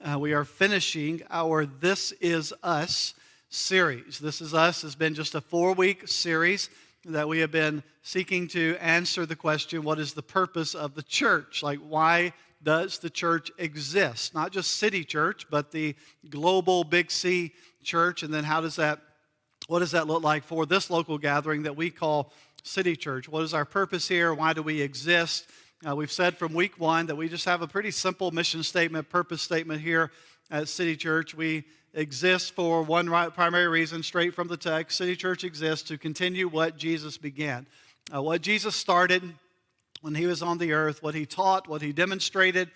We are finishing our This Is Us series. This Is Us has been just a 4-week series that we have been seeking to answer the question, what is the purpose of the church? Like, why does the church exist? Not just City Church, but the global Big C church. And then what does that look like for this local gathering that we call City Church? What is our purpose here? Why do we exist? We've said from week 1 that we just have a pretty simple mission statement, purpose statement here at City Church. We exist for one primary reason, straight from the text. City Church exists to continue what Jesus began. What Jesus started when he was on the earth, what he taught, what he demonstrated.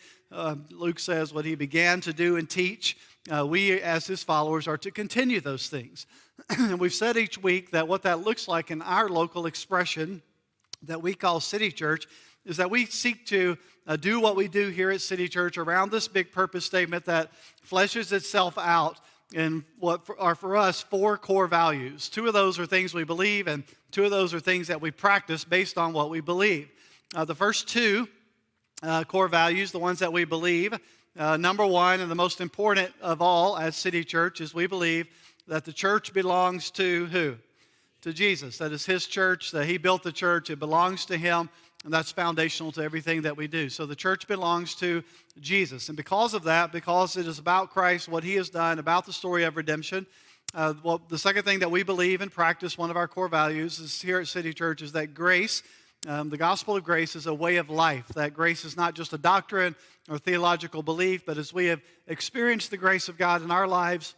Luke says what he began to do and teach. We, as his followers, are to continue those things. And we've said each week that what that looks like in our local expression that we call City Church is that we seek to do what we do here at City Church around this big purpose statement that fleshes itself out in what are for us 4 core values. 2 of those are things we believe, and 2 of those are things that we practice based on what we believe. The first 2 core values, the ones that we believe, number 1 and the most important of all as City Church is we believe that the church belongs to who? To Jesus. That is his church, that he built the church, it belongs to him. And that's foundational to everything that we do. So the church belongs to Jesus. And because of that, because it is about Christ, what he has done, about the story of redemption, the second thing that we believe and practice, one of our core values is here at City Church, is that grace, the gospel of grace is a way of life. That grace is not just a doctrine or theological belief, but as we have experienced the grace of God in our lives,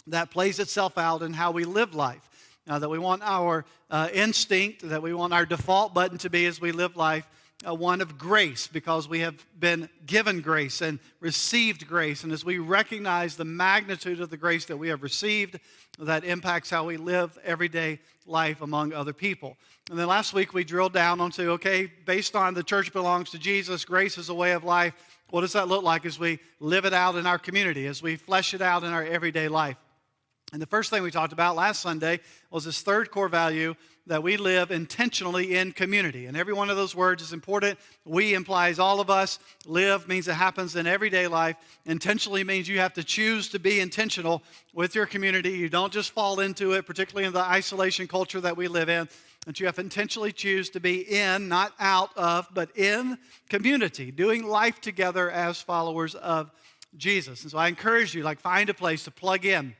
that plays itself out in how we live life. That we want our instinct, that we want our default button to be as we live life, one of grace, because we have been given grace and received grace. And as we recognize the magnitude of the grace that we have received, that impacts how we live everyday life among other people. And then last week we drilled down onto, okay, based on the church belongs to Jesus, grace is a way of life. What does that look like as we live it out in our community, as we flesh it out in our everyday life? And the first thing we talked about last Sunday was this third core value that we live intentionally in community. And every one of those words is important. We implies all of us. Live means it happens in everyday life. Intentionally means you have to choose to be intentional with your community. You don't just fall into it, particularly in the isolation culture that we live in. That you have to intentionally choose to be in, not out of, but in community, doing life together as followers of Jesus. And so I encourage you, find a place to plug in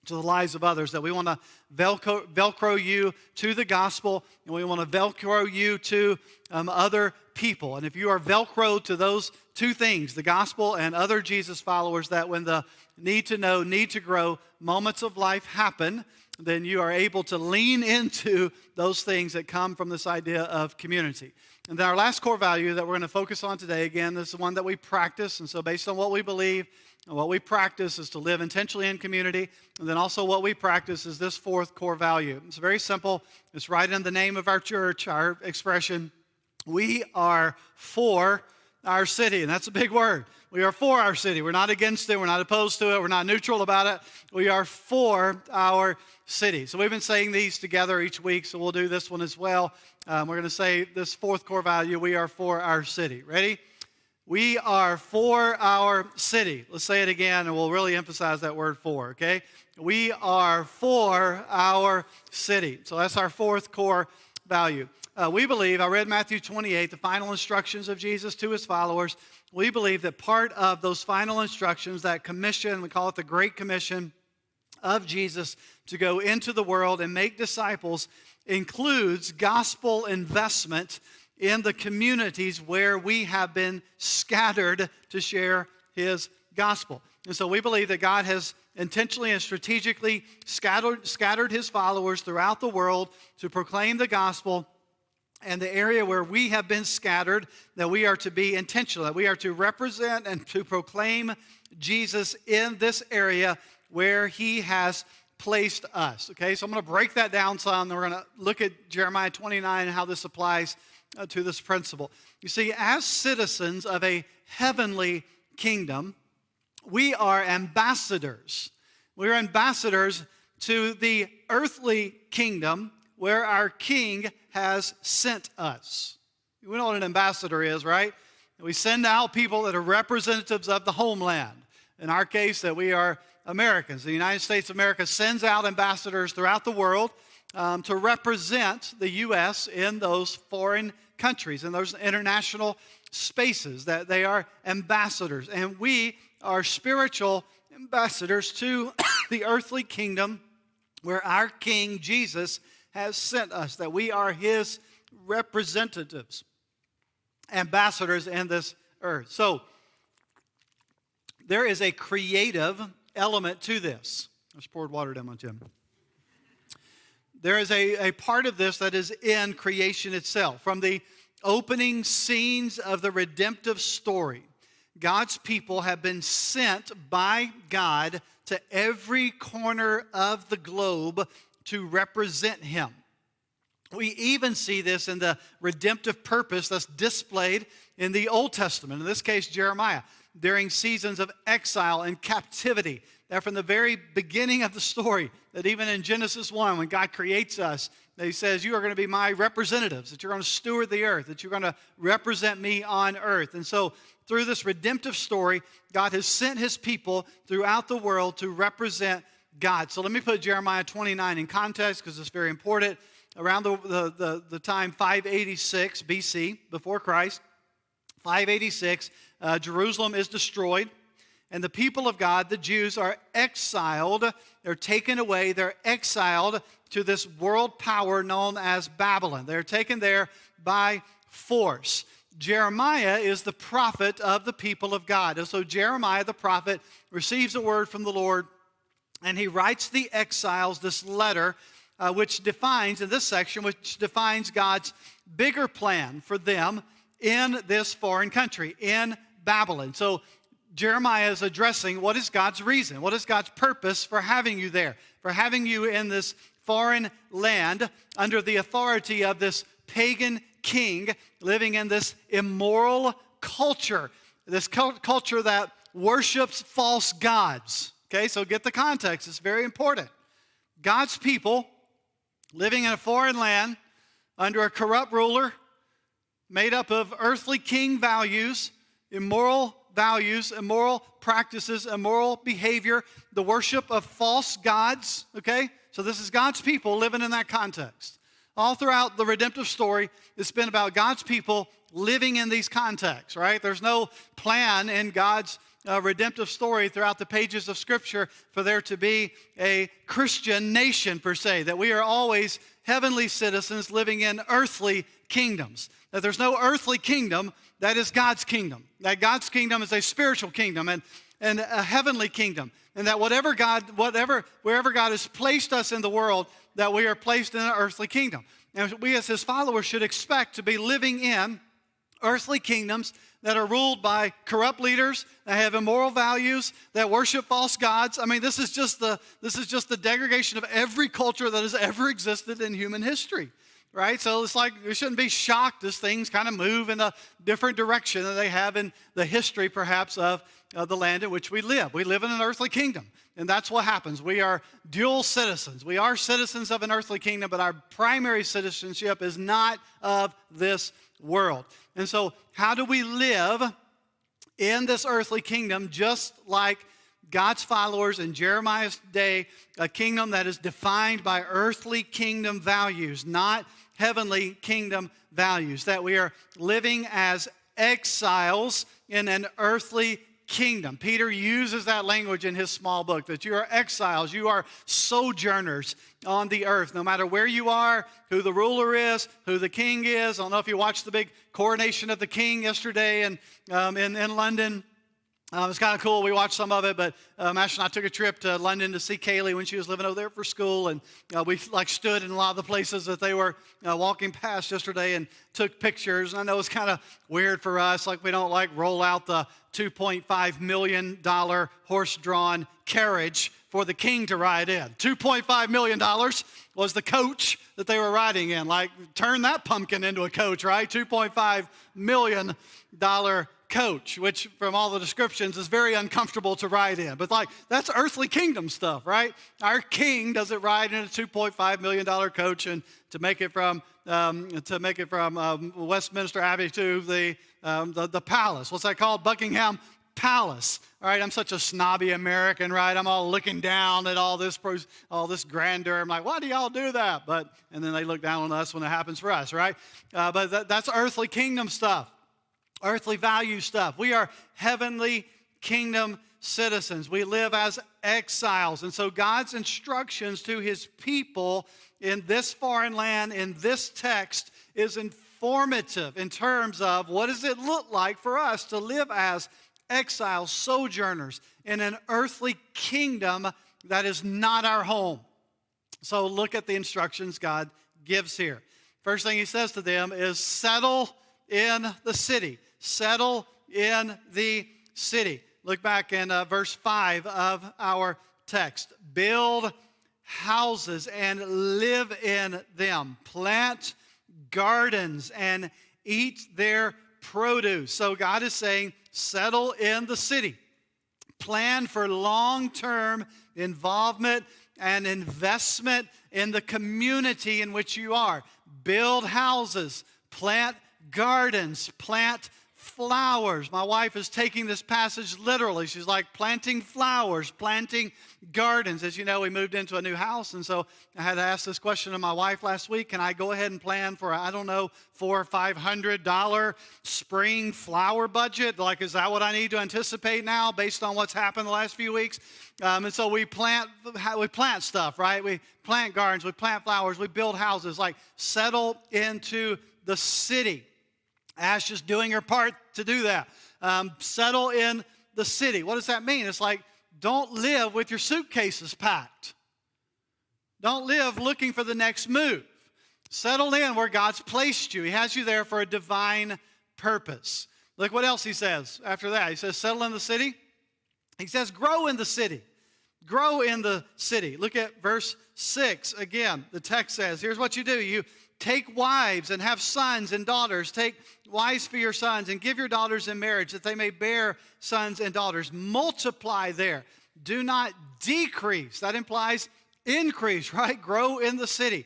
to the lives of others, that we want to Velcro you to the gospel, and we want to Velcro you to other people. And if you are Velcro to those 2 things, the gospel and other Jesus followers, that when the need to know, need to grow moments of life happen, then you are able to lean into those things that come from this idea of community. And then our last core value that we're going to focus on today, again, this is one that we practice, and so based on what we believe, and what we practice is to live intentionally in community. And then also what we practice is this 4th core value. It's very simple. It's right in the name of our church, our expression. We are for our city. And that's a big word. We are for our city. We're not against it. We're not opposed to it. We're not neutral about it. We are for our city. So we've been saying these together each week, so we'll do this one as well. We're going to say this 4th core value, we are for our city. Ready? We are for our city. Let's say it again, and we'll really emphasize that word for, okay? We are for our city. So that's our 4th core value. We believe, I read Matthew 28, the final instructions of Jesus to his followers. We believe that part of those final instructions, that commission, we call it the Great Commission of Jesus to go into the world and make disciples, includes gospel investment in the communities where we have been scattered to share his gospel. And so we believe that God has intentionally and strategically scattered his followers throughout the world to proclaim the gospel. And the area where we have been scattered, that we are to be intentional, that we are to represent and to proclaim Jesus in this area where he has placed us. Okay, so I'm going to break that down some, and we're going to look at Jeremiah 29 and how this applies to this principle. You see, as citizens of a heavenly kingdom, we are ambassadors. We're ambassadors to the earthly kingdom where our king has sent us. We know what an ambassador is, right? We send out people that are representatives of the homeland. In our case, that we are Americans. The United States of America sends out ambassadors throughout the world to represent the U.S. in those foreign countries, in those international spaces, that they are ambassadors. And we are spiritual ambassadors to the earthly kingdom where our King Jesus has sent us, that we are his representatives, ambassadors in this earth. So there is a creative element to this. I just poured water down my chin. There is a part of this that is in creation itself. From the opening scenes of the redemptive story, God's people have been sent by God to every corner of the globe to represent him. We even see this in the redemptive purpose that's displayed in the Old Testament, in this case Jeremiah, during seasons of exile and captivity. That from the very beginning of the story, that even in Genesis 1, when God creates us, that he says, you are going to be my representatives, that you're going to steward the earth, that you're going to represent me on earth. And so through this redemptive story, God has sent his people throughout the world to represent God. So let me put Jeremiah 29 in context because it's very important. Around the time 586 BC, before Christ, 586, Jerusalem is destroyed. And the people of God, the Jews, are exiled. They're taken away. They're exiled to this world power known as Babylon. They're taken there by force. Jeremiah is the prophet of the people of God. And so Jeremiah, the prophet, receives a word from the Lord, and he writes the exiles this letter, which defines, in this section, which defines God's bigger plan for them in this foreign country, in Babylon. So Jeremiah is addressing what is God's reason, what is God's purpose for having you there, for having you in this foreign land under the authority of this pagan king living in this immoral culture, this culture that worships false gods. Okay, so get the context, it's very important. God's people living in a foreign land under a corrupt ruler made up of earthly king values, immoral practices, immoral behavior, the worship of false gods, okay? So this is God's people living in that context. All throughout the redemptive story, it's been about God's people living in these contexts, right? There's no plan in God's redemptive story throughout the pages of Scripture for there to be a Christian nation per se, that we are always heavenly citizens living in earthly kingdoms. That there's no earthly kingdom, that is God's kingdom. That God's kingdom is a spiritual kingdom and a heavenly kingdom. And that wherever God has placed us in the world, that we are placed in an earthly kingdom. And we as his followers should expect to be living in earthly kingdoms that are ruled by corrupt leaders, that have immoral values, that worship false gods. I mean, this is just the degradation of every culture that has ever existed in human history. Right? So it's like we shouldn't be shocked as things kind of move in a different direction than they have in the history, perhaps, of the land in which we live. We live in an earthly kingdom, and that's what happens. We are dual citizens. We are citizens of an earthly kingdom, but our primary citizenship is not of this world. And so how do we live in this earthly kingdom just like God's followers in Jeremiah's day, a kingdom that is defined by earthly kingdom values, not heavenly kingdom values, that we are living as exiles in an earthly kingdom. Peter uses that language in his small book, that you are exiles, you are sojourners on the earth, no matter where you are, who the ruler is, who the king is. I don't know if you watched the big coronation of the king yesterday in London. It was kind of cool. We watched some of it, but Ash and I took a trip to London to see Kaylee when she was living over there for school, and we stood in a lot of the places that they were walking past yesterday and took pictures. And I know it's kind of weird for us, we don't roll out the $2.5 million horse-drawn carriage for the king to ride in. $2.5 million was the coach that they were riding in. Turn that pumpkin into a coach, right? $2.5 million coach, which from all the descriptions is very uncomfortable to ride in. But that's earthly kingdom stuff, right? Our king doesn't ride in a $2.5 million coach, and to make it from Westminster Abbey to the palace. What's that called? Buckingham palace. All right, I'm such a snobby American, right? I'm all looking down at all this grandeur. I'm like, why do y'all do that? And then they look down on us when it happens for us, right? But that's earthly kingdom stuff, earthly value stuff. We are heavenly kingdom citizens. We live as exiles. And so God's instructions to his people in this foreign land, in this text, is informative in terms of what does it look like for us to live as exiles, sojourners in an earthly kingdom that is not our home. So look at the instructions God gives here. First thing he says to them is settle in the city. Settle in the city. Look back in verse 5 of our text. Build houses and live in them. Plant gardens and eat their produce. So God is saying, settle in the city. Plan for long-term involvement and investment in the community in which you are. Build houses, plant gardens, plant flowers. My wife is taking this passage literally. She's like planting flowers, planting gardens. As you know, we moved into a new house, and so I had to ask this question to my wife last week. Can I go ahead and plan for, $400 or $500 spring flower budget? Like, is that what I need to anticipate now based on what's happened the last few weeks? And so we plant stuff, right? We plant gardens, we plant flowers, we build houses, like settle into the city. Ash is doing her part to do that. Settle in the city. What does that mean? It's like, don't live with your suitcases packed. Don't live looking for the next move. Settle in where God's placed you. He has you there for a divine purpose. Look what else he says after that. He says, settle in the city. He says, grow in the city. Grow in the city. Look at verse 6 again. The text says, here's what you do. You take wives and have sons and daughters. Take wives for your sons and give your daughters in marriage that they may bear sons and daughters. Multiply there. Do not decrease. That implies increase, right? Grow in the city.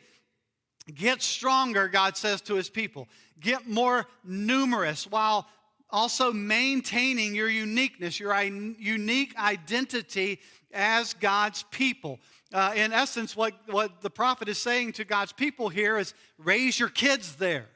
Get stronger, God says to his people. Get more numerous while also maintaining your uniqueness, your unique identity as God's people. In essence, what the prophet is saying to God's people here is raise your kids there.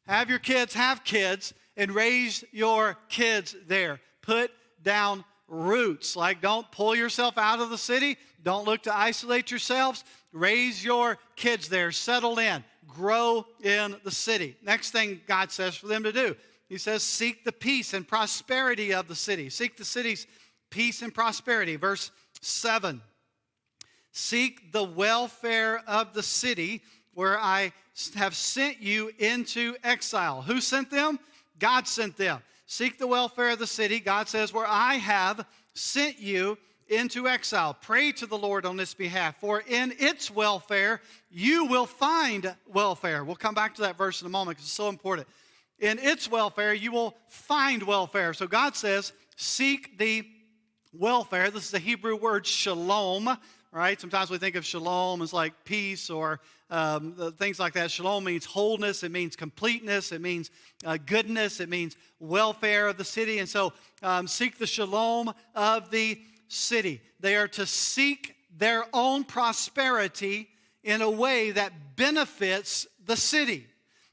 Have your kids have kids and raise your kids there. Put down roots. Like, don't pull yourself out of the city. Don't look to isolate yourselves. Raise your kids there. Settle in. Grow in the city. Next thing God says for them to do. He says, seek the peace and prosperity of the city. Seek the city's peace and prosperity. Verse 7. Seek the welfare of the city where I have sent you into exile. Who sent them? God sent them. Seek the welfare of the city. God says, where I have sent you into exile. Pray to the Lord on this behalf, for in its welfare you will find welfare. We'll come back to that verse in a moment because it's so important. In its welfare you will find welfare. So God says, seek the welfare. This is the Hebrew word shalom. Right? Sometimes we think of shalom as like peace or things like that. Shalom means wholeness. It means completeness. It means goodness. It means welfare of the city. And so seek the shalom of the city. They are to seek their own prosperity in a way that benefits the city.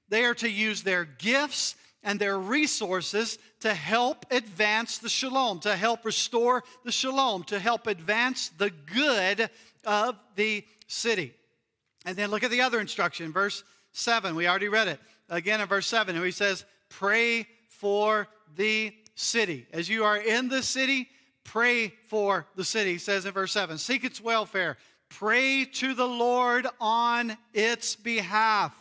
They are to use their gifts and their resources to help advance the shalom, to help restore the shalom, to help advance the good of the city. And then look at the other instruction, verse 7. We already read it. Again in verse 7, where he says, pray for the city. As you are in the city, pray for the city. He says in verse 7, seek its welfare. Pray to the Lord on its behalf.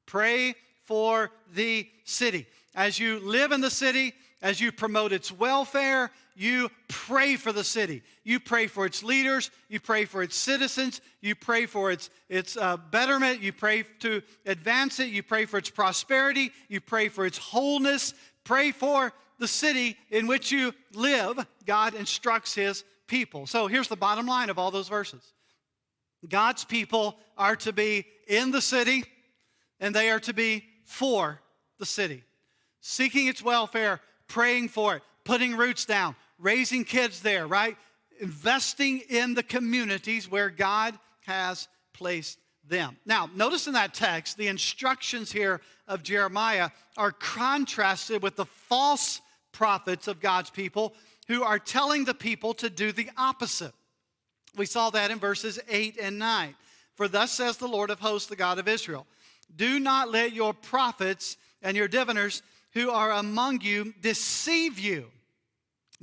Pray for the city. As you live in the city, as you promote its welfare, you pray for the city. You pray for its leaders. You pray for its citizens. You pray for its betterment. You pray to advance it. You pray for its prosperity. You pray for its wholeness. Pray for the city in which you live. God instructs his people. So here's the bottom line of all those verses. God's people are to be in the city, and they are to be for the city. Seeking its welfare, praying for it, putting roots down, raising kids there, right? Investing in the communities where God has placed them. Now, notice in that text, the instructions here of Jeremiah are contrasted with the false prophets of God's people who are telling the people to do the opposite. We saw that in verses 8 and 9. For thus says the Lord of hosts, the God of Israel, do not let your prophets and your diviners who are among you deceive you.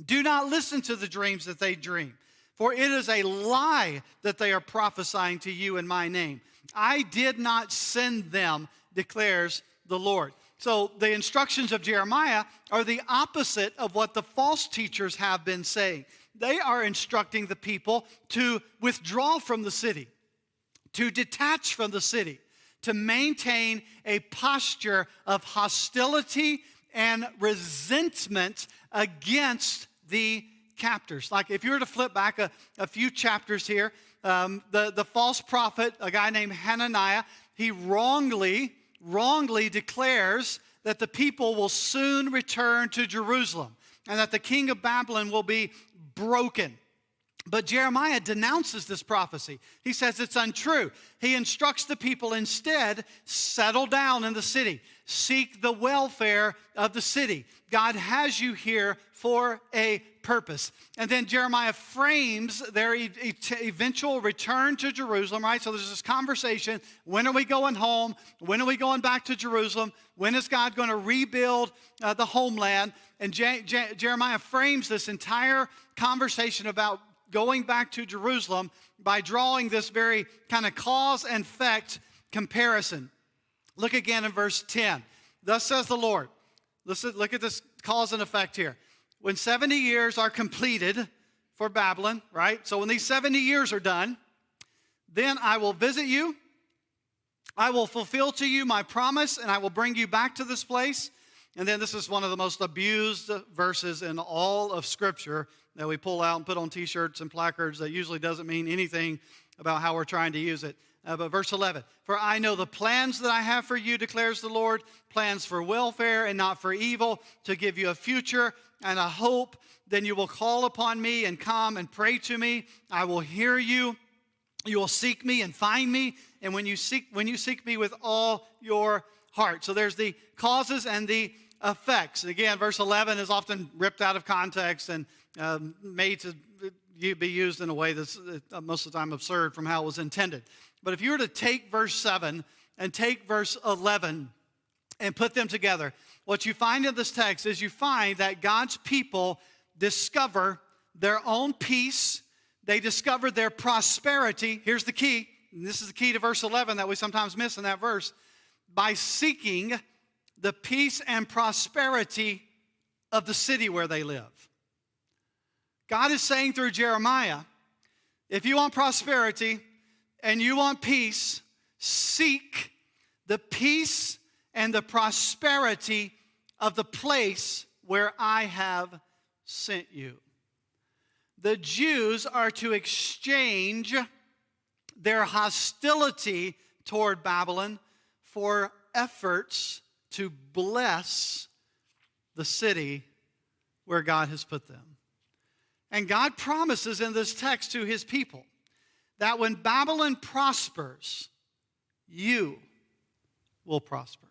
Do not listen to the dreams that they dream, for it is a lie that they are prophesying to you in my name. I did not send them, declares the Lord. So the instructions of Jeremiah are the opposite of what the false teachers have been saying. They are instructing the people to withdraw from the city, to detach from the city, to maintain a posture of hostility and resentment against the captors. Like if you were to flip back a few chapters here, the false prophet, a guy named Hananiah, he wrongly declares that the people will soon return to Jerusalem and that the king of Babylon will be broken. But Jeremiah denounces this prophecy. He says it's untrue. He instructs the people instead, settle down in the city. Seek the welfare of the city. God has you here for a purpose. And then Jeremiah frames their eventual return to Jerusalem, right? So there's this conversation. When are we going home? When are we going back to Jerusalem? When is God going to rebuild the homeland? And Jeremiah frames this entire conversation about going back to Jerusalem by drawing this very kind of cause and effect comparison. Look again in verse 10. Thus says the Lord. Listen, look at this cause and effect here. When 70 years are completed for Babylon, right? So when these 70 years are done, then I will visit you. I will fulfill to you my promise, and I will bring you back to this place. And then this is one of the most abused verses in all of Scripture that we pull out and put on T-shirts and placards that usually doesn't mean anything about how we're trying to use it. But verse 11, for I know the plans that I have for you, declares the Lord, plans for welfare and not for evil, to give you a future and a hope. Then you will call upon me and come and pray to me. I will hear you. You will seek me and find me. And when you seek me with all your heart. So there's the causes and the effects. Again, verse 11 is often ripped out of context and made to be used in a way that's most of the time absurd from how it was intended. But if you were to take verse 7 and take verse 11 and put them together, what you find in this text is you find that God's people discover their own peace. They discover their prosperity. Here's the key. And this is the key to verse 11 that we sometimes miss in that verse. By seeking the peace and prosperity of the city where they live. God is saying through Jeremiah, if you want prosperity and you want peace, seek the peace and the prosperity of the place where I have sent you. The Jews are to exchange their hostility toward Babylon for efforts to bless the city where God has put them. And God promises in this text to his people that when Babylon prospers, you will prosper.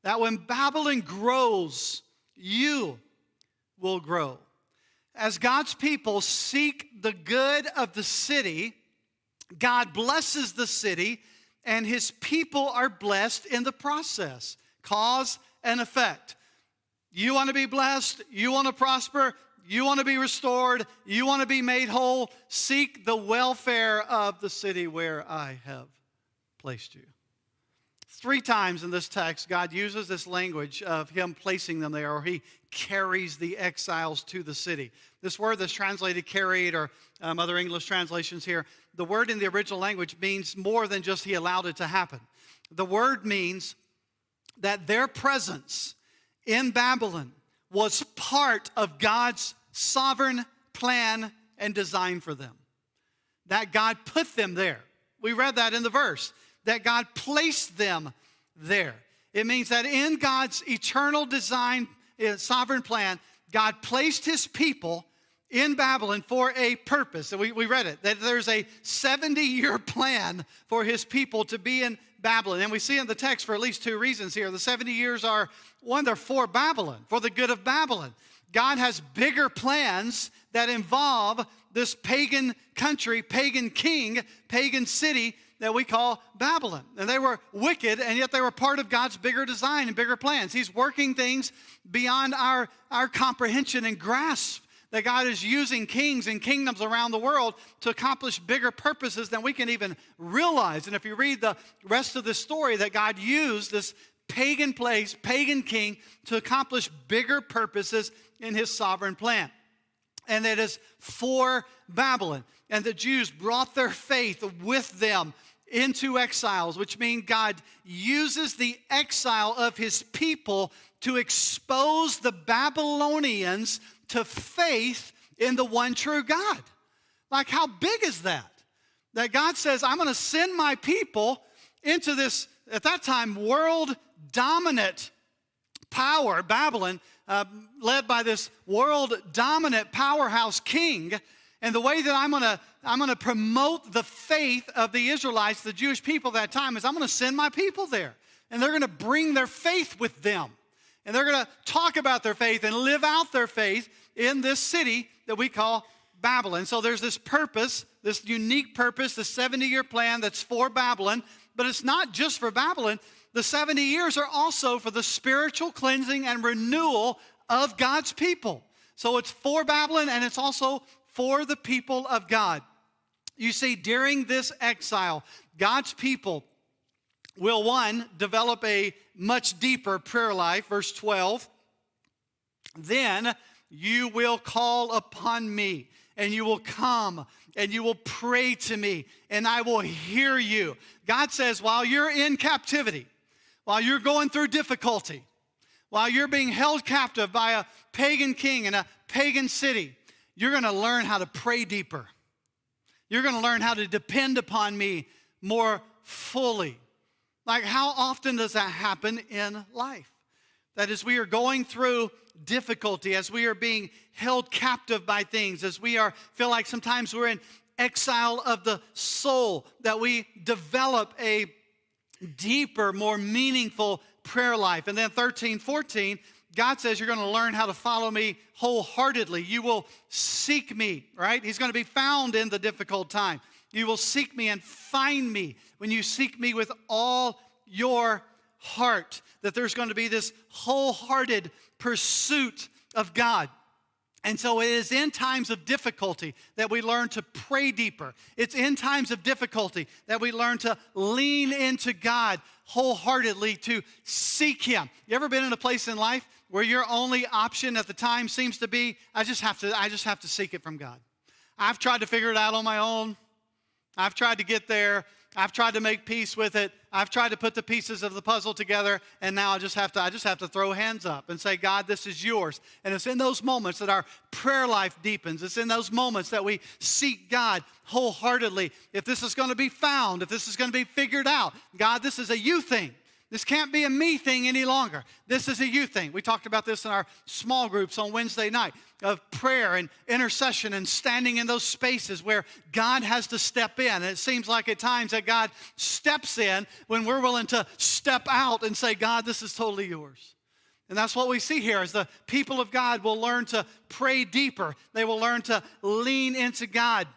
That when Babylon grows, you will grow. As God's people seek the good of the city, God blesses the city, and his people are blessed in the process. Cause and effect. You want to be blessed, you want to prosper, you want to be restored, you want to be made whole, seek the welfare of the city where I have placed you. 3 times in this text, God uses this language of him placing them there, or he carries the exiles to the city. This word that's translated carried, or other English translations here, the word in the original language means more than just he allowed it to happen. The word means that their presence in Babylon was part of God's sovereign plan and design for them. That God put them there. We read that in the verse. That God placed them there. It means that in God's eternal design, sovereign plan, God placed his people in Babylon for a purpose. And we read it, that there's a 70-year plan for his people to be in Babylon. And we see in the text for at least two reasons here. The 70 years are, one, they're for Babylon, for the good of Babylon. God has bigger plans that involve this pagan country, pagan king, pagan city that we call Babylon. And they were wicked, and yet they were part of God's bigger design and bigger plans. He's working things beyond our comprehension and grasp, that God is using kings and kingdoms around the world to accomplish bigger purposes than we can even realize. And if you read the rest of the story, that God used this pagan place, pagan king, to accomplish bigger purposes in his sovereign plan. And it is for Babylon. And the Jews brought their faith with them into exiles, which means God uses the exile of his people to expose the Babylonians to faith in the one true God. Like, how big is that? That God says, I'm going to send my people into this, at that time, world-dominant power, Babylon, led by this world-dominant powerhouse king. And the way that I'm going to promote the faith of the Israelites, the Jewish people at that time, is I'm going to send my people there. And they're going to bring their faith with them. And they're going to talk about their faith and live out their faith in this city that we call Babylon. So there's this purpose, this unique purpose, the 70-year plan that's for Babylon. But it's not just for Babylon. The 70 years are also for the spiritual cleansing and renewal of God's people. So it's for Babylon, and it's also for the people of God. You see, during this exile, God's people will, one, develop a much deeper prayer life. Verse 12, then you will call upon me, and you will come, and you will pray to me, and I will hear you. God says, while you're in captivity, while you're going through difficulty, while you're being held captive by a pagan king in a pagan city, you're going to learn how to pray deeper. You're going to learn how to depend upon me more fully. Like, how often does that happen in life? That as we are going through difficulty, as we are being held captive by things, as we feel like sometimes we're in exile of the soul, that we develop a deeper, more meaningful prayer life. And then 13, 14, God says you're going to learn how to follow me wholeheartedly. You will seek me, right? He's going to be found in the difficult time. You will seek me and find me when you seek me with all your heart. That there's going to be this wholehearted pursuit of God. And so it is in times of difficulty that we learn to pray deeper. It's in times of difficulty that we learn to lean into God wholeheartedly, to seek him. You ever been in a place in life where your only option at the time seems to be, I just have to seek it from God. I've tried to figure it out on my own. I've tried to get there. I've tried to make peace with it. I've tried to put the pieces of the puzzle together, and now I just have to throw hands up and say, God, this is yours. And it's in those moments that our prayer life deepens. It's in those moments that we seek God wholeheartedly. If this is going to be found, if this is going to be figured out, God, this is a you thing. This can't be a me thing any longer. This is a you thing. We talked about this in our small groups on Wednesday night of prayer and intercession and standing in those spaces where God has to step in. And it seems like at times that God steps in when we're willing to step out and say, God, this is totally yours. And that's what we see here is the people of God will learn to pray deeper. They will learn to lean into God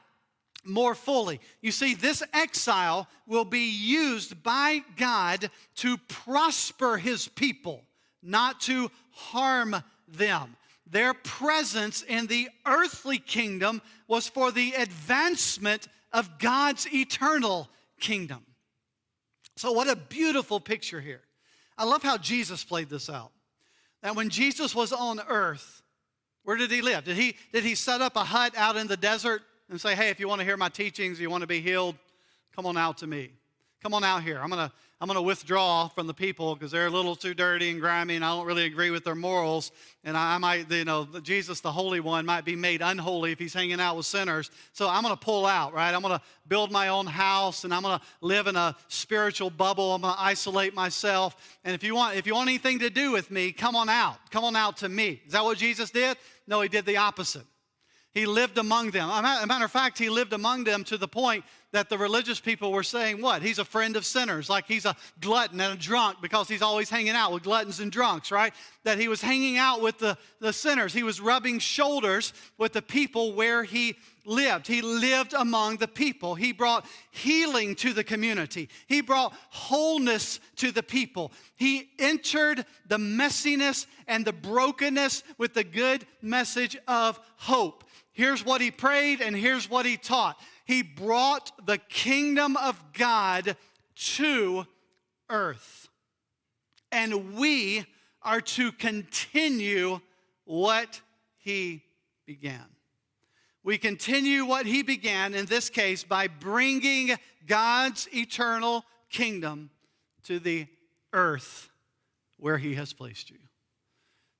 more fully. You see, this exile will be used by God to prosper his people, not to harm them. Their presence in the earthly kingdom was for the advancement of God's eternal kingdom. So what a beautiful picture here. I love how Jesus played this out. That when Jesus was on earth, where did he live? Did he set up a hut out in the desert and say, hey, if you want to hear my teachings, you want to be healed, come on out to me. Come on out here. I'm I'm going to withdraw from the people because they're a little too dirty and grimy, and I don't really agree with their morals. And I might, Jesus, the Holy One, might be made unholy if he's hanging out with sinners. So I'm going to pull out, right? I'm going to build my own house, and I'm going to live in a spiritual bubble. I'm going to isolate myself. And if you want anything to do with me, come on out. Come on out to me. Is that what Jesus did? No, he did the opposite. He lived among them. As a matter of fact, he lived among them to the point that the religious people were saying, what? He's a friend of sinners, like he's a glutton and a drunk because he's always hanging out with gluttons and drunks, right? That he was hanging out with the sinners. He was rubbing shoulders with the people where he lived. He lived among the people. He brought healing to the community. He brought wholeness to the people. He entered the messiness and the brokenness with the good message of hope. Here's what he prayed and here's what he taught. He brought the kingdom of God to earth. And we are to continue what he began. We continue what he began, in this case, by bringing God's eternal kingdom to the earth where he has placed you.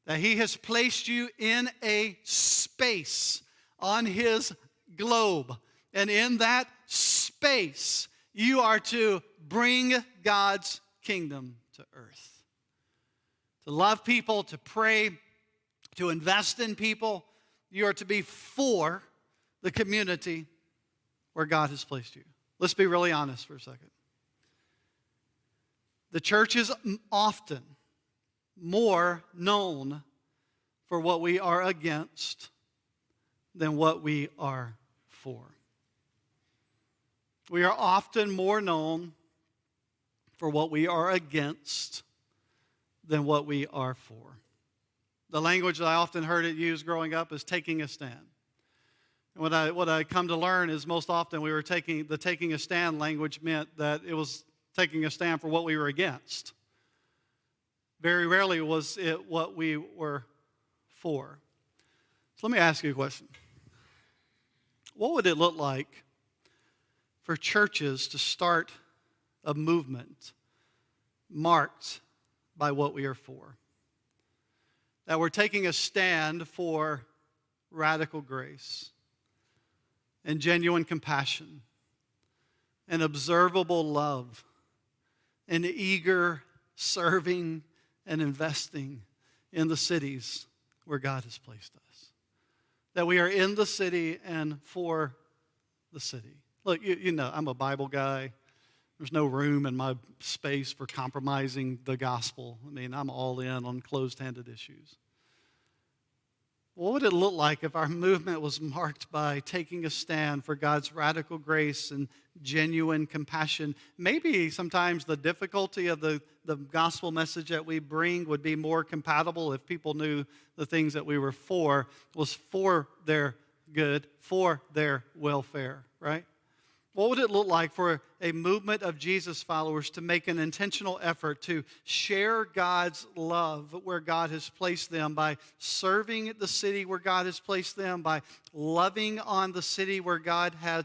That he has placed you in a space on his globe. And in that space, you are to bring God's kingdom to earth. To love people, to pray, to invest in people. You are to be for the community where God has placed you. Let's be really honest for a second. The church is often more known for what we are against than what we are for. We are often more known for what we are against than what we are for. The language that I often heard it used growing up is taking a stand. And what I come to learn is most often the taking a stand language meant that it was taking a stand for what we were against. Very rarely was it what we were for. So let me ask you a question. What would it look like for churches to start a movement marked by what we are for? That we're taking a stand for radical grace and genuine compassion and observable love and eager serving and investing in the cities where God has placed us. That we are in the city and for the city. Look, you know, I'm a Bible guy. There's no room in my space for compromising the gospel. I mean, I'm all in on closed-handed issues. What would it look like if our movement was marked by taking a stand for God's radical grace and genuine compassion? Maybe sometimes the difficulty of the gospel message that we bring would be more compatible if people knew the things that we were for was for their good, for their welfare, right? What would it look like for a movement of Jesus followers to make an intentional effort to share God's love where God has placed them by serving the city where God has placed them, by loving on the city where God has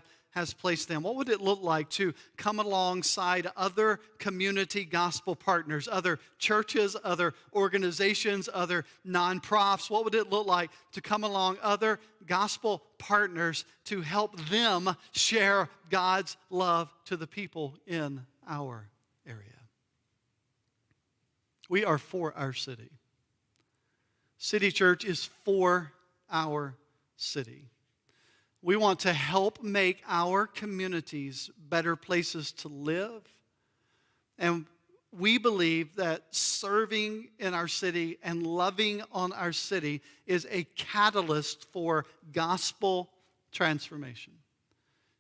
placed them? What would it look like to come alongside other community gospel partners, other churches, other organizations, other nonprofits? What would it look like to come along other gospel partners to help them share God's love to the people in our area? We are for our city. City Church is for our city. We want to help make our communities better places to live. And we believe that serving in our city and loving on our city is a catalyst for gospel transformation.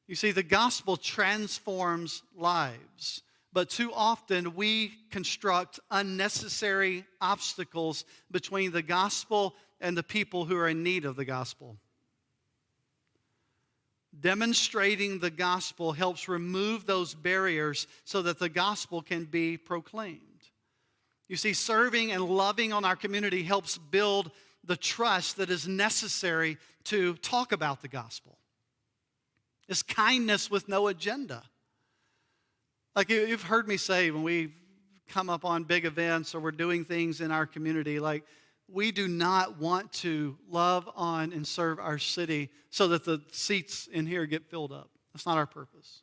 You see, the gospel transforms lives, but too often we construct unnecessary obstacles between the gospel and the people who are in need of the gospel. Demonstrating the gospel helps remove those barriers so that the gospel can be proclaimed. You see, serving and loving on our community helps build the trust that is necessary to talk about the gospel. It's kindness with no agenda. Like you've heard me say when we come up on big events or we're doing things in our community, like we do not want to love on and serve our city so that the seats in here get filled up. That's not our purpose.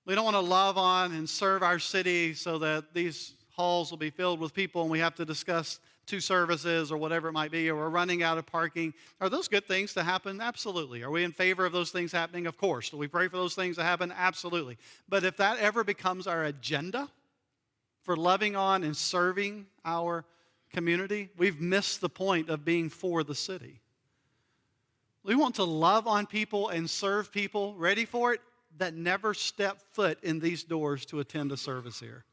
We don't want to love on and serve our city so that these halls will be filled with people and we have to discuss 2 services or whatever it might be, or we're running out of parking. Are those good things to happen? Absolutely. Are we in favor of those things happening? Of course. Do we pray for those things to happen? Absolutely. But if that ever becomes our agenda for loving on and serving our community, we've missed the point of being for the city. We want to love on people and serve people, ready for it, that never step foot in these doors to attend a service here,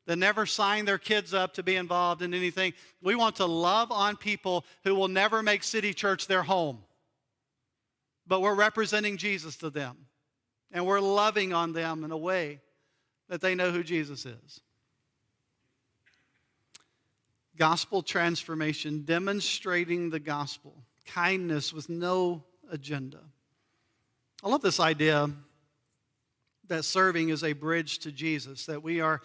that never sign their kids up to be involved in anything. We want to love on people who will never make City Church their home, but we're representing Jesus to them, and we're loving on them in a way that they know who Jesus is. Gospel transformation, demonstrating the gospel, kindness with no agenda. I love this idea that serving is a bridge to Jesus, that we are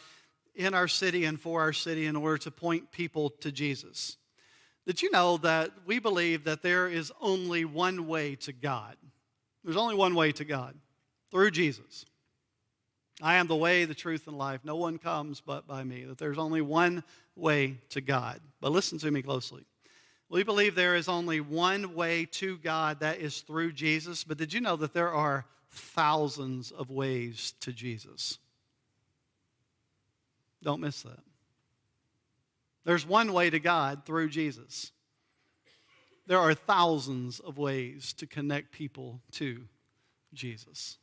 in our city and for our city in order to point people to Jesus. Did you know that we believe that there is only one way to God? There's only one way to God, through Jesus. I am the way, the truth, and life. No one comes but by me. That there's only one way to God. But listen to me closely. We believe there is only one way to God, that is through Jesus. But did you know that there are thousands of ways to Jesus? Don't miss that. There's one way to God through Jesus. There are thousands of ways to connect people to Jesus.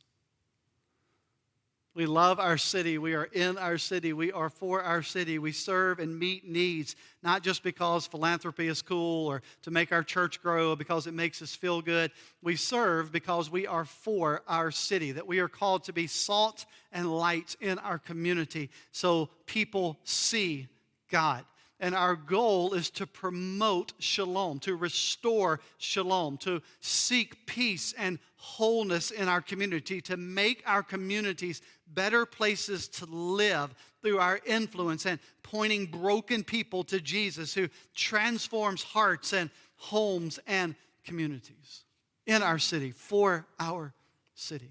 We love our city. We are in our city. We are for our city. We serve and meet needs, not just because philanthropy is cool or to make our church grow or because it makes us feel good. We serve because we are for our city, that we are called to be salt and light in our community so people see God. And our goal is to promote shalom, to restore shalom, to seek peace and wholeness in our community, to make our communities better places to live through our influence and pointing broken people to Jesus, who transforms hearts and homes and communities in our city, for our city.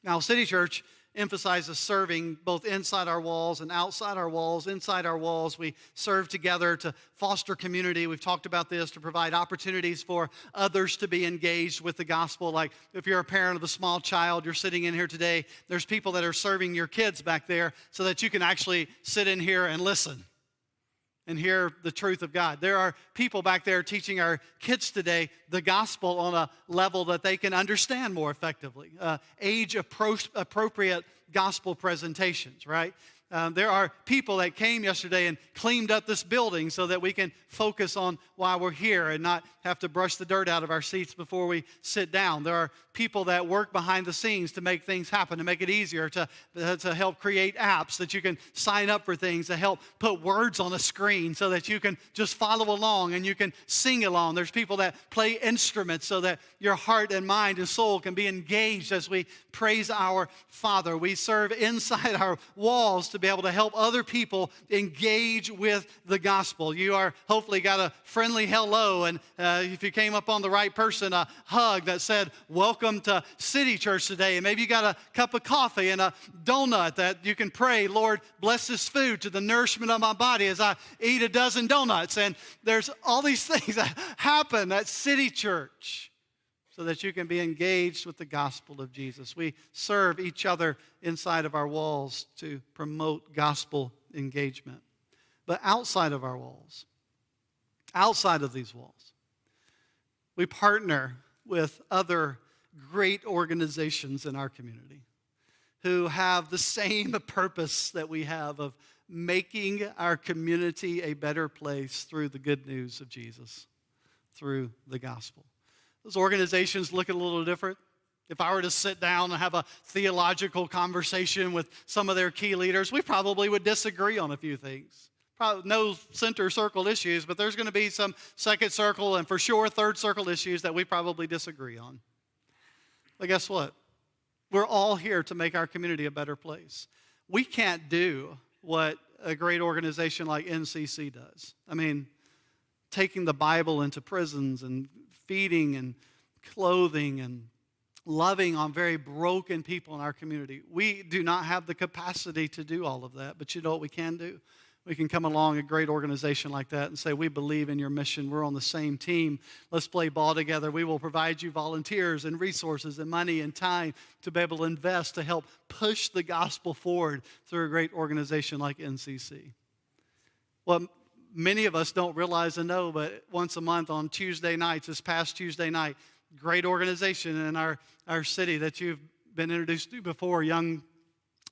Now, City Church emphasizes serving both inside our walls and outside our walls. Inside our walls, we serve together to foster community. We've talked about this, to provide opportunities for others to be engaged with the gospel. Like if you're a parent of a small child, you're sitting in here today, there's people that are serving your kids back there so that you can actually sit in here and listen and hear the truth of God. There are people back there teaching our kids today the gospel on a level that they can understand more effectively. Age-appropriate gospel presentations, right? There are people that came yesterday and cleaned up this building so that we can focus on why we're here and not have to brush the dirt out of our seats before we sit down. There are people that work behind the scenes to make things happen, to make it easier, to help create apps that you can sign up for things, to help put words on a screen so that you can just follow along and you can sing along. There's people that play instruments so that your heart and mind and soul can be engaged as we praise our Father. We serve inside our walls to be able to help other people engage with the gospel. You are hopefully got a friendly hello, and if you came up on the right person, a hug that said, "Welcome to City Church today." And maybe you got a cup of coffee and a donut that you can pray, "Lord, bless this food to the nourishment of my body as I eat a dozen donuts." And there's all these things that happen at City Church so that you can be engaged with the gospel of Jesus. We serve each other inside of our walls to promote gospel engagement. But outside of our walls, outside of these walls, we partner with other great organizations in our community who have the same purpose that we have of making our community a better place through the good news of Jesus, through the gospel. Those organizations look a little different. If I were to sit down and have a theological conversation with some of their key leaders, we probably would disagree on a few things. Probably no center circle issues, but there's going to be some second circle and for sure third circle issues that we probably disagree on. But guess what? We're all here to make our community a better place. We can't do what a great organization like NCC does. I mean, taking the Bible into prisons and feeding and clothing and loving on very broken people in our community. We do not have the capacity to do all of that, but you know what we can do? We can come along a great organization like that and say, we believe in your mission. We're on the same team. Let's play ball together. We will provide you volunteers and resources and money and time to be able to invest to help push the gospel forward through a great organization like NCC. What many of us don't realize and know, but once a month on Tuesday nights, this past Tuesday night, great organization in our city that you've been introduced to before, Young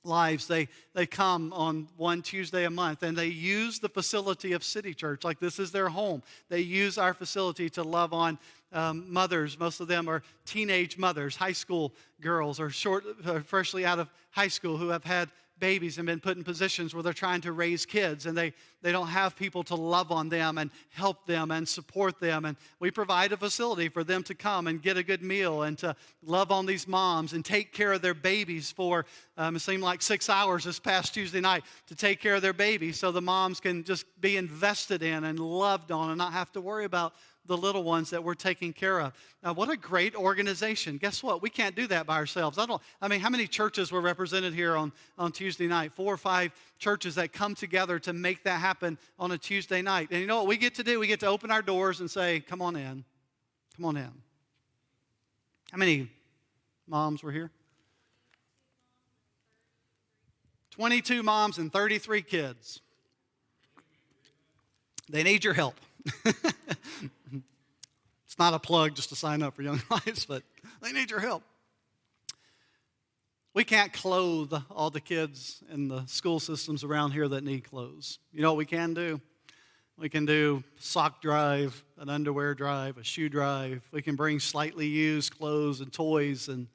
Lives, they come on one Tuesday a month, and they use the facility of City Church. Like, this is their home. They use our facility to love on mothers. Most of them are teenage mothers, high school girls, or freshly out of high school who have had babies and been put in positions where they're trying to raise kids, and they don't have people to love on them and help them and support them. And we provide a facility for them to come and get a good meal and to love on these moms and take care of their babies for, it seemed like 6 hours this past Tuesday night to take care of their babies so the moms can just be invested in and loved on and not have to worry about the little ones that we're taking care of. Now, what a great organization. Guess what? We can't do that by ourselves. How many churches were represented here on Tuesday night? 4 or 5 churches that come together to make that happen on a Tuesday night. And you know what we get to do? We get to open our doors and say, come on in. Come on in. How many moms were here? 22 moms and 33 kids. They need your help. It's not a plug just to sign up for Young Lives, but they need your help. We can't clothe all the kids in the school systems around here that need clothes. You know what we can do? We can do sock drive, an underwear drive, a shoe drive. We can bring slightly used clothes and toys, and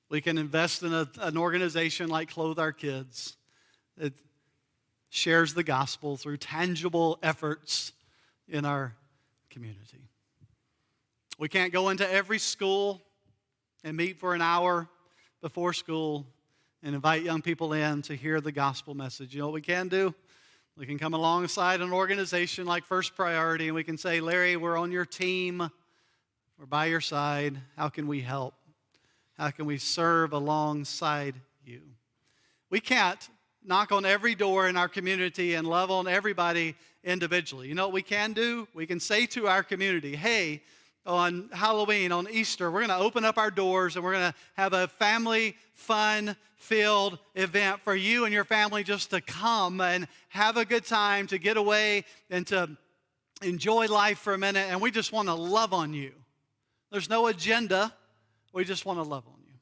we can invest in an organization like Clothe Our Kids. It shares the gospel through tangible efforts in our community. We can't go into every school and meet for an hour before school and invite young people in to hear the gospel message. You know what we can do? We can come alongside an organization like First Priority, and we can say, Larry, we're on your team. We're by your side. How can we help? How can we serve alongside you? We can't knock on every door in our community and love on everybody individually. You know what we can do? We can say to our community, hey, on Halloween, on Easter, we're going to open up our doors and we're going to have a family fun-filled event for you and your family just to come and have a good time, to get away and to enjoy life for a minute, and we just want to love on you. There's no agenda. We just want to love on you.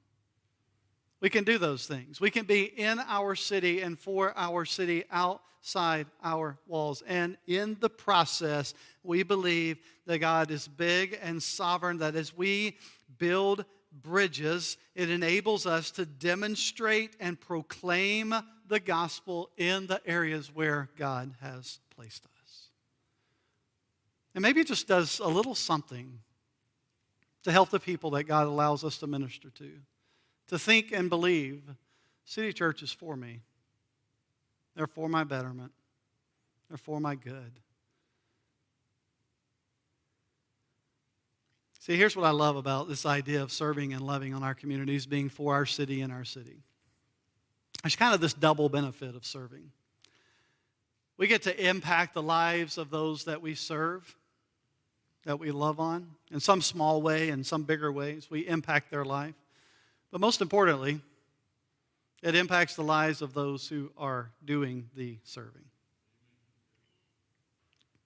We can do those things. We can be in our city and for our city outside our walls. And in the process, we believe that God is big and sovereign, that as we build bridges, it enables us to demonstrate and proclaim the gospel in the areas where God has placed us. And maybe it just does a little something to help the people that God allows us to minister to think and believe, City Church is for me. They're for my betterment. They're for my good. See, here's what I love about this idea of serving and loving on our communities, being for our city and our city. There's kind of this double benefit of serving. We get to impact the lives of those that we serve, that we love on, in some small way, in some bigger ways. We impact their life. But most importantly, it impacts the lives of those who are doing the serving.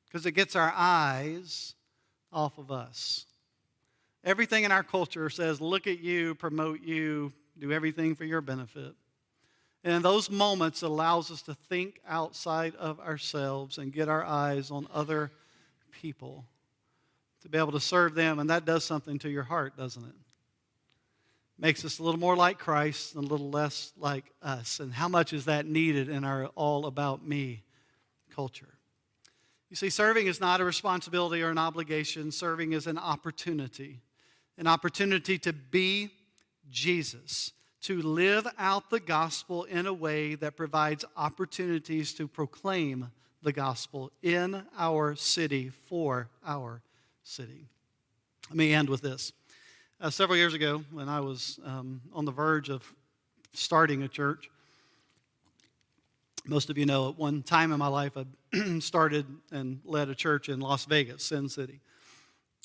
Because it gets our eyes off of us. Everything in our culture says, look at you, promote you, do everything for your benefit. And in those moments, it allows us to think outside of ourselves and get our eyes on other people, to be able to serve them. And that does something to your heart, doesn't it? Makes us a little more like Christ and a little less like us. And how much is that needed in our all about me culture? You see, serving is not a responsibility or an obligation. Serving is an opportunity to be Jesus, to live out the gospel in a way that provides opportunities to proclaim the gospel in our city for our city. Let me end with this. Several years ago, when I was on the verge of starting a church, most of you know at one time in my life I started and led a church in Las Vegas, Sin City.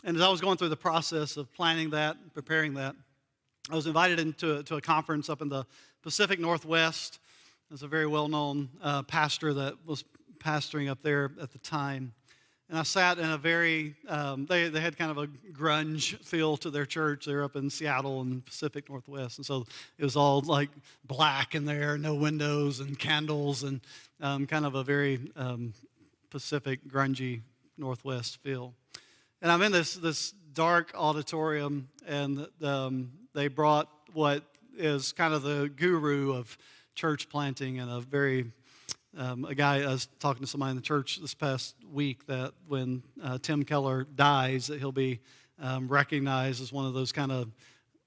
And as I was going through the process of planning that, preparing that, I was invited into a conference up in the Pacific Northwest. There's a very well-known pastor that was pastoring up there at the time. And I sat in a very, they had kind of a grunge feel to their church. They were up in Seattle and Pacific Northwest. And so it was all like black in there, no windows and candles, and kind of a very Pacific, grungy Northwest feel. And I'm in this dark auditorium, and they brought what is kind of the guru of church planting, and a guy, I was talking to somebody in the church this past week that when Tim Keller dies, that he'll be recognized as one of those kind of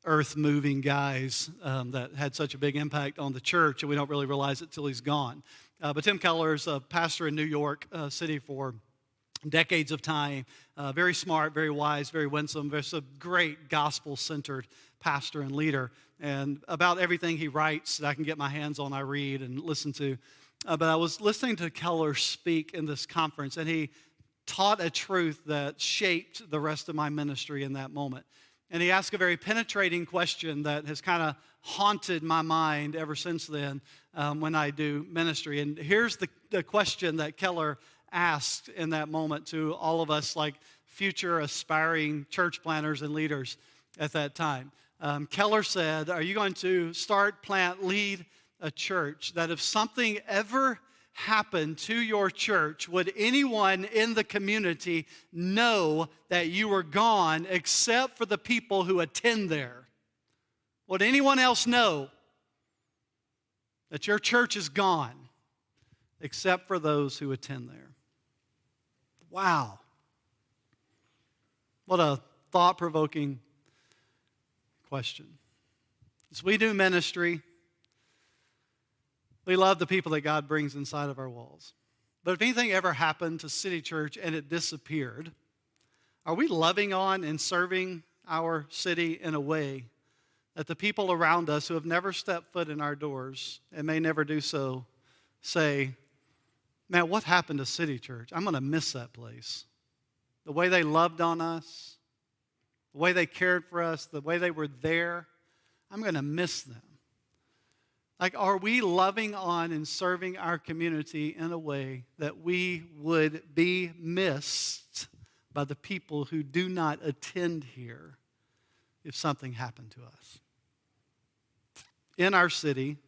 earth-moving guys that had such a big impact on the church, and we don't really realize it till he's gone. But Tim Keller is a pastor in New York City for decades of time, very smart, very wise, very winsome, very a great gospel-centered pastor and leader. And about everything he writes that I can get my hands on, I read and listen to. But I was listening to Keller speak in this conference, and he taught a truth that shaped the rest of my ministry in that moment. And he asked a very penetrating question that has kind of haunted my mind ever since then when I do ministry. And here's the question that Keller asked in that moment to all of us, like future aspiring church planners and leaders at that time. Keller said, are you going to start, plant, lead a church that if something ever happened to your church, would anyone in the community know that you were gone except for the people who attend there? Would anyone else know that your church is gone except for those who attend there? Wow. What a thought-provoking question. As we do ministry, we love the people that God brings inside of our walls. But if anything ever happened to City Church and it disappeared, are we loving on and serving our city in a way that the people around us who have never stepped foot in our doors and may never do so say, man, what happened to City Church? I'm going to miss that place. The way they loved on us, the way they cared for us, the way they were there, I'm going to miss them. Like, are we loving on and serving our community in a way that we would be missed by the people who do not attend here if something happened to us? In our city,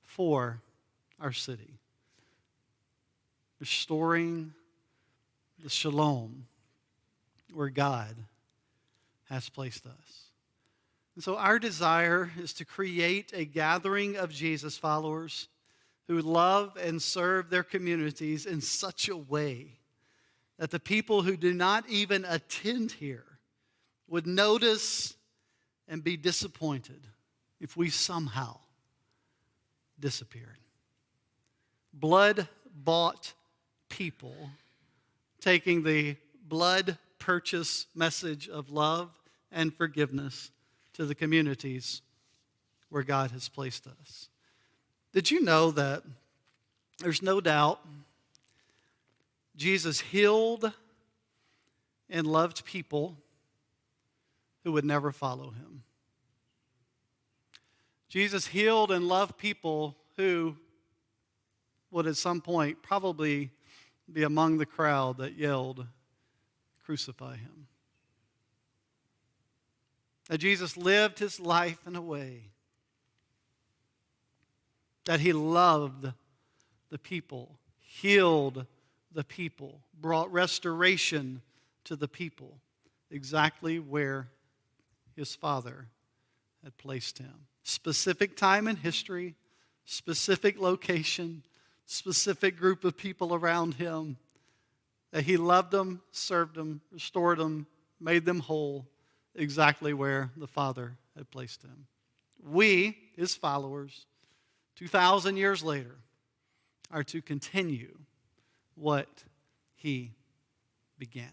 for our city. Restoring the shalom where God has placed us. And so our desire is to create a gathering of Jesus followers who love and serve their communities in such a way that the people who do not even attend here would notice and be disappointed if we somehow disappeared. Blood-bought people taking the blood purchase message of love and forgiveness to the communities where God has placed us. Did you know that there's no doubt Jesus healed and loved people who would never follow him? Jesus healed and loved people who would at some point probably be among the crowd that yelled, "Crucify him." That Jesus lived his life in a way that he loved the people, healed the people, brought restoration to the people, exactly where his Father had placed him. Specific time in history, specific location, specific group of people around him, that he loved them, served them, restored them, made them whole, exactly where the Father had placed him. we, his followers, 2,000 years later, are to continue what he began.